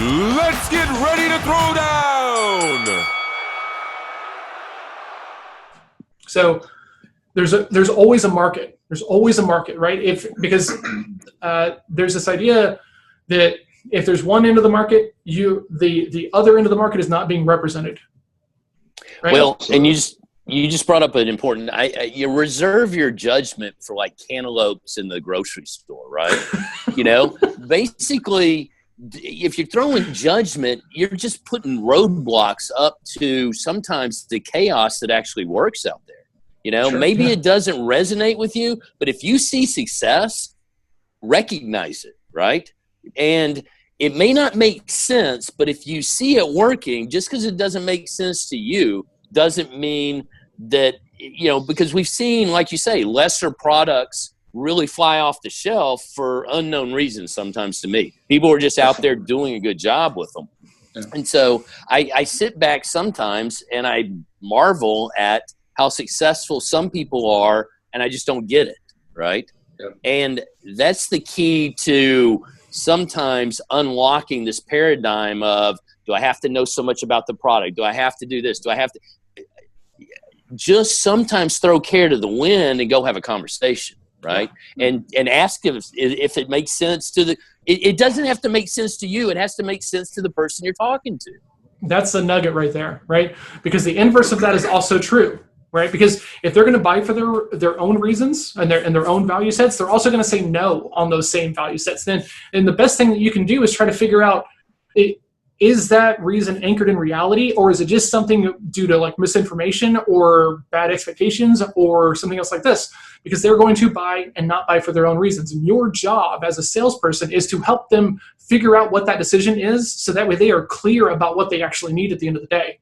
Let's get ready to throw down. So there's always a market. There's always a market, right? Because there's this idea that if there's one end of the market, the other end of the market is not being represented. Right? Well, and you just brought up an important. You reserve your judgment for like cantaloupes in the grocery store, right? Basically, if you're throwing judgment, you're just putting roadblocks up to sometimes the chaos that actually works out there. Sure, maybe it doesn't resonate with you, but if you see success, recognize it, right? And it may not make sense, but if you see it working, just because it doesn't make sense to you doesn't mean that, because we've seen, like you say, lesser products really fly off the shelf for unknown reasons sometimes to me. People are just out there doing a good job with them. Yeah. And so I sit back sometimes and I marvel at how successful some people are, and I just don't get it, right? Yeah. And that's the key to sometimes unlocking this paradigm of, do I have to know so much about the product? Do I have to do this? Do I have to just sometimes throw care to the wind and go have a conversation, right? Yeah. And ask if it makes sense to it doesn't have to make sense to you. It has to make sense to the person you're talking to. That's the nugget right there, right? Because the inverse of that is also true. Right, because if they're going to buy for their own reasons and their own value sets, they're also going to say no on those same value sets. And the best thing that you can do is try to figure out, is that reason anchored in reality, or is it just something due to like misinformation or bad expectations or something else like this? Because they're going to buy and not buy for their own reasons. And your job as a salesperson is to help them figure out what that decision is, so that way they are clear about what they actually need at the end of the day.